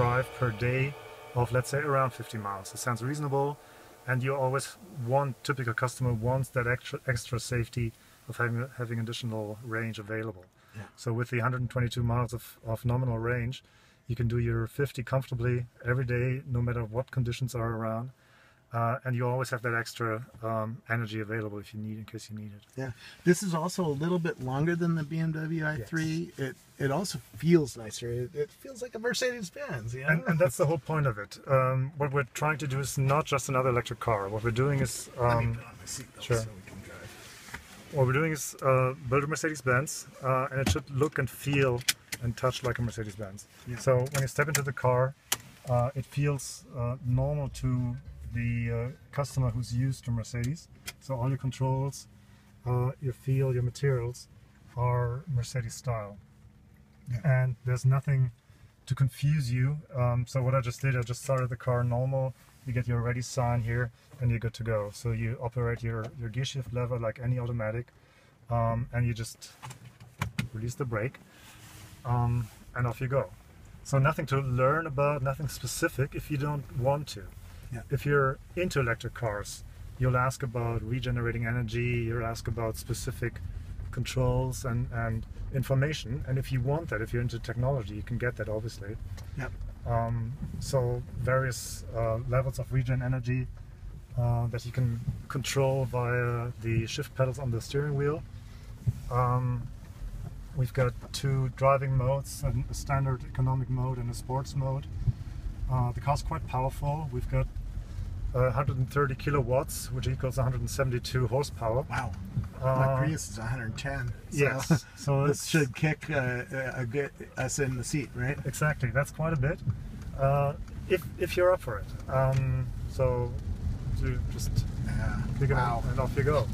drive per day of, let's say, around 50 miles. It sounds reasonable, and you always typical customer wants that extra safety of having additional range available. Yeah. So with the 122 miles of nominal range, you can do your 50 comfortably every day, no matter what conditions are around. And you always have that extra energy available if you need, in case you need it. Yeah, this is also a little bit longer than the BMW i3. Yes. It also feels nicer. It feels like a Mercedes-Benz. Yeah, and that's the whole point of it. What we're trying to do is not just another electric car. What we're doing is let me put on my seatbelt sure. so we can drive. What we're doing is build a Mercedes-Benz, and it should look and feel and touch like a Mercedes-Benz. Yeah. So when you step into the car, it feels normal to the customer who's used to Mercedes. So all your controls, your feel, your materials are Mercedes style. Yeah. And there's nothing to confuse you. So what I just did, I just started the car normal. You get your ready sign here and you're good to go. So you operate your gear shift lever like any automatic, and you just release the brake, and off you go. So nothing to learn about, nothing specific if you don't want to. Yeah. If you're into electric cars, you'll ask about regenerating energy, you'll ask about specific controls and information, and if you want that, if you're into technology, you can get that, obviously. Yep. So various levels of regen energy that you can control via the shift pedals on the steering wheel. We've got 2 driving modes, a standard economic mode and a sports mode. The car's quite powerful. We've got 130 kilowatts, which equals 172 horsepower. Wow. My Prius is 110. So yes. So this should kick us in the seat, right? Exactly. That's quite a bit. If you're up for it. So to just pick it up and off you go.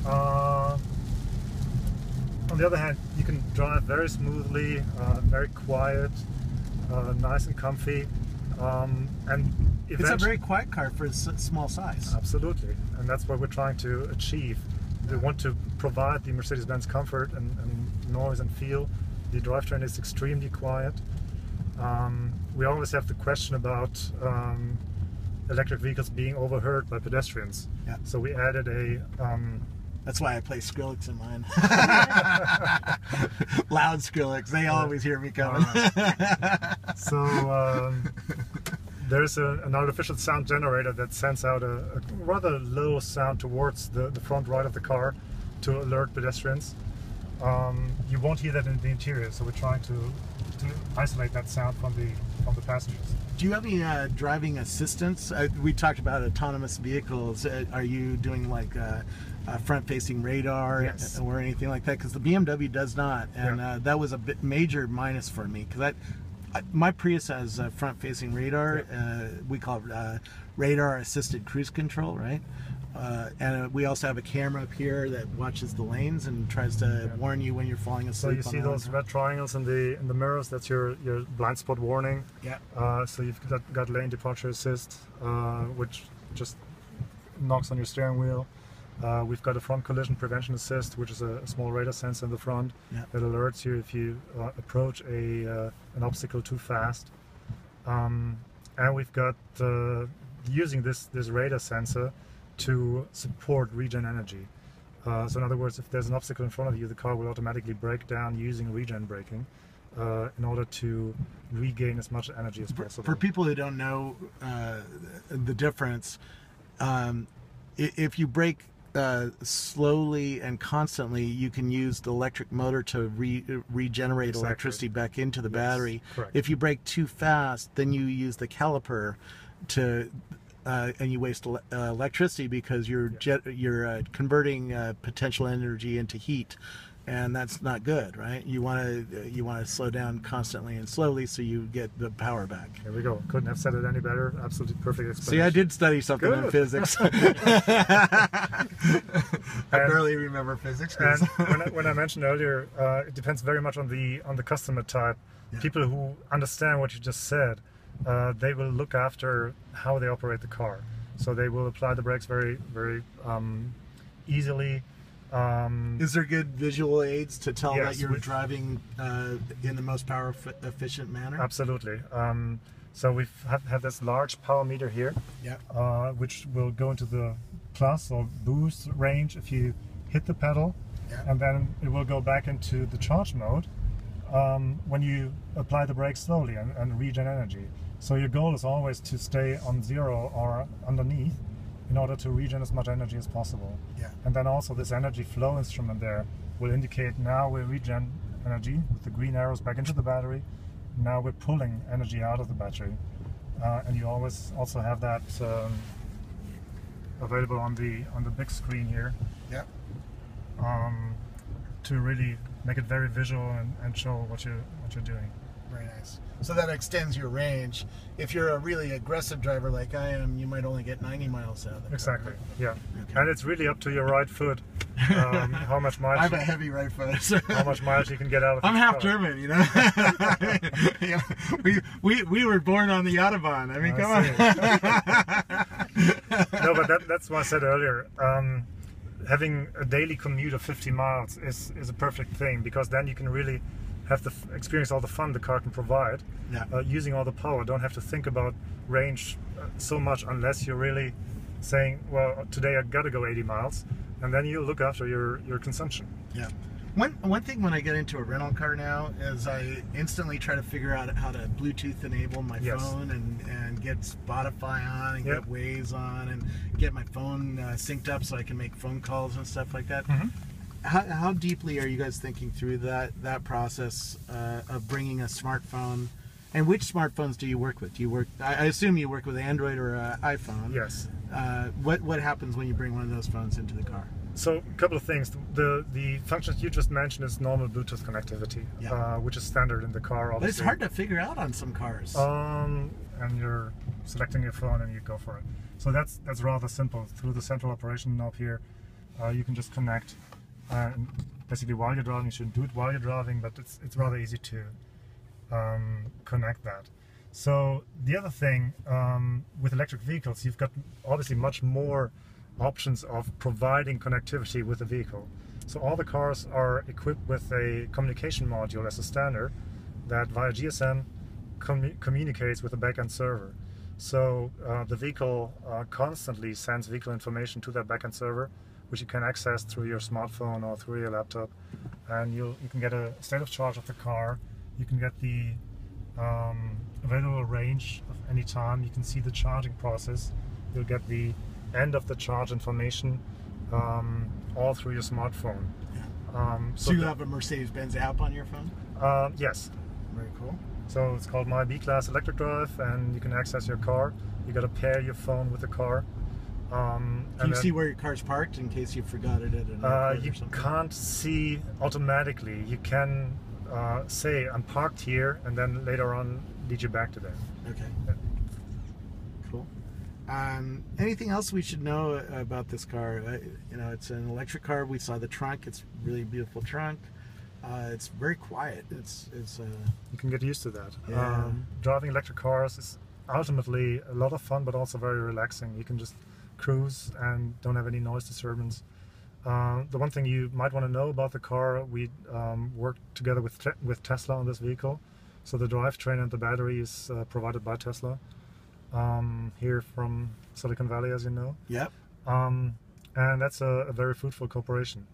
Oh, wow. On the other hand, you can drive very smoothly, very quiet, nice and comfy, and it's a very quiet car for its small size. Absolutely, and that's what we're trying to achieve. We want to provide the Mercedes-Benz comfort and noise and feel. The drivetrain is extremely quiet. We always have the question about electric vehicles being overheard by pedestrians. Yeah. So we added a that's why I play Skrillex in mine. Loud Skrillex. They always hear me coming. So there's an artificial sound generator that sends out a rather low sound towards the front right of the car to alert pedestrians. You won't hear that in the interior, so we're trying to isolate that sound from the passengers. Do you have any driving assistance? We talked about autonomous vehicles. Are you doing like front-facing radar yes. or anything like that? Because the BMW does not, and yeah. that was a major minus for me. Because my Prius has front-facing radar. Yeah. We call it radar-assisted cruise control, right? And we also have a camera up here that watches the lanes and tries to warn you when you're falling asleep. So you see those red triangles in the mirrors? That's your blind spot warning. Yeah. So you've got lane departure assist, which just knocks on your steering wheel. We've got a front collision prevention assist, which is a small radar sensor in the front that alerts you if you approach an obstacle too fast. And we've got using this radar sensor to support regen energy. So in other words, if there's an obstacle in front of you, the car will automatically brake down using regen braking in order to regain as much energy as possible. For people who don't know the difference, if you brake slowly and constantly, you can use the electric motor to regenerate exactly. electricity back into the battery. Correct. If you brake too fast, then you use the caliper to and you waste electricity because you're converting potential energy into heat, and that's not good, right? You want to slow down constantly and slowly so you get the power back. There we go. Couldn't have said it any better. Absolutely perfect explanation. See, I did study something in physics. I barely remember physics. And when I mentioned earlier, it depends very much on the customer type. Yeah. People who understand what you just said, they will look after how they operate the car. So they will apply the brakes very, very easily. Is there good visual aids to tell Yes, that you're driving in the most power efficient manner? Absolutely. So we have this large power meter here, Yeah. which will go into the plus or boost range if you hit the pedal, and then it will go back into the charge mode when you apply the brake slowly and regen energy. So your goal is always to stay on 0 or underneath in order to regen as much energy as possible. Yeah. And then also this energy flow instrument there will indicate now we're regen energy with the green arrows back into the battery. Now we're pulling energy out of the battery, and you always also have that available on the big screen here. Yeah. To really make it very visual and show what you're doing. Very nice. So that extends your range. If you're a really aggressive driver like I am, you might only get 90 miles out of it. Exactly. Yeah. Okay. And it's really up to your right foot how much mileage. I have a heavy right foot. So how much mileage you can get out of. I'm each half car. German, you know. You know, we were born on the Autobahn. I mean, come on. No, but that's what I said earlier. Having a daily commute of 50 miles is a perfect thing, because then you can really have experience all the fun the car can provide. Yeah. Using all the power, don't have to think about range so much unless you're really saying, well, today I gotta go 80 miles, and then you look after your consumption. Yeah. One thing when I get into a rental car now is I instantly try to figure out how to Bluetooth enable my phone and get Spotify on and get Waze on and get my phone synced up so I can make phone calls and stuff like that. Mm-hmm. How deeply are you guys thinking through that process of bringing a smartphone? And which smartphones do you work with? Do you work? I assume you work with Android or iPhone. Yes. What happens when you bring one of those phones into the car? So a couple of things. The functions you just mentioned is normal Bluetooth connectivity, which is standard in the car. Obviously. But it's hard to figure out on some cars. And you're selecting your phone and you go for it. So that's rather simple. Through the central operation knob here, you can just connect. And basically, while you're driving, you shouldn't do it while you're driving, but it's rather easy to connect that. So the other thing with electric vehicles, you've got obviously much more options of providing connectivity with the vehicle. So all the cars are equipped with a communication module as a standard that via GSM communicates with the backend server. So the vehicle constantly sends vehicle information to that backend server, which you can access through your smartphone or through your laptop, and you can get a state of charge of the car. You can get the available range of any time. You can see the charging process. You'll get the end of the charge information all through your smartphone. So you have a Mercedes-Benz app on your phone? Yes. Very cool. So it's called My B-Class Electric Drive, and you can access your car. You got to pair your phone with the car. Can you see where your car's parked in case you forgot it at an airport you or something? can't see automatically. You can say I'm parked here, and then later on lead you back to there. Okay. Cool. Anything else we should know about this car? You know, it's an electric car. We saw the trunk. It's a really beautiful trunk. It's very quiet. It's you can get used to that. Yeah. Driving electric cars is ultimately a lot of fun, but also very relaxing. You can just cruise and don't have any noise disturbance. The one thing you might want to know about the car, we worked together with Tesla on this vehicle. So the drivetrain and the battery is provided by Tesla here from Silicon Valley, as you know. Yep. And that's a very fruitful cooperation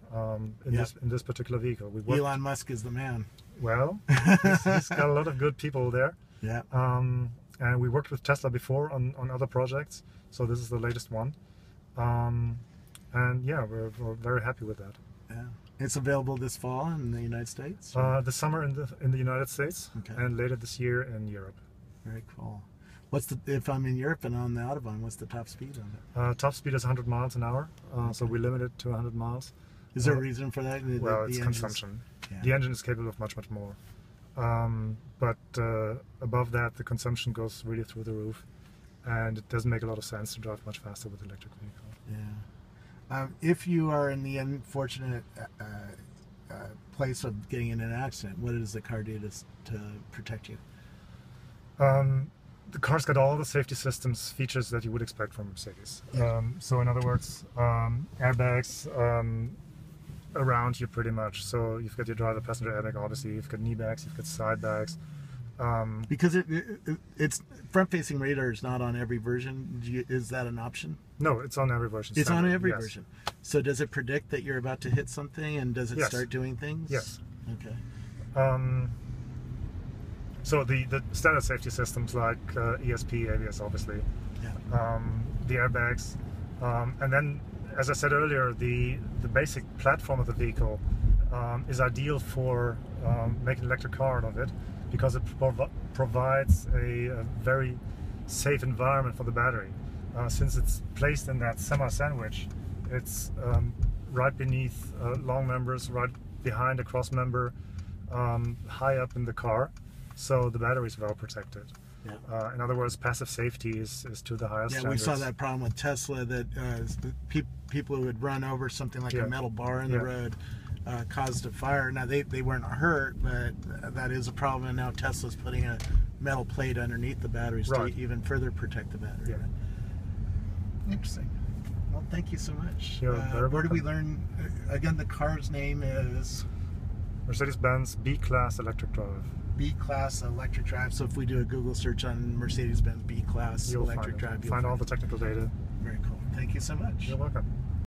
in this particular vehicle. Elon Musk is the man. Well, he's got a lot of good people there. Yeah. And we worked with Tesla before on other projects, so this is the latest one. And yeah, we're very happy with that. Yeah. It's available this fall in the United States? This summer in the United States, and later this year in Europe. Very cool. If I'm in Europe and on the Autobahn, what's the top speed on it? Top speed is 100 miles an hour, so we limit it to 100 miles. Is there a reason for that? Well, it's consumption. Yeah. The engine is capable of much more. But above that, the consumption goes really through the roof, and it doesn't make a lot of sense to drive much faster with an electric vehicle. Yeah. If you are in the unfortunate place of getting in an accident, what does the car do to protect you? The car's got all the safety systems features that you would expect from Mercedes. So in other words, airbags, around you pretty much. So you've got your driver passenger airbag, obviously, you've got knee bags, you've got side bags. Because it's front-facing radar is not on every version. Is that an option? No, it's on every version. It's standard, on every yes. version. So does it predict that you're about to hit something, and does it Yes. start doing things? Yes. Okay. So the standard safety systems like ESP, ABS, obviously, Yeah. the airbags, and then, as I said earlier, the basic platform of the vehicle is ideal for making an electric car out of it, because it provides a very safe environment for the battery. Since it's placed in that semi-sandwich, it's right beneath long members, right behind a cross member, high up in the car, so the battery is well protected. Yeah. In other words, passive safety is to the highest standards. We saw that problem with Tesla, that people who would run over something like a metal bar in the road caused a fire. Now they weren't hurt, but that is a problem, and now Tesla's putting a metal plate underneath the batteries to even further protect the battery. Yeah. Interesting. Well, thank you so much. Where did we learn? Again, the car's name is Mercedes-Benz B-Class Electric Drive. B-Class Electric Drive. So if we do a Google search on Mercedes-Benz B-Class Electric Drive, you'll find all the technical data. Very cool. Thank you so much. You're welcome.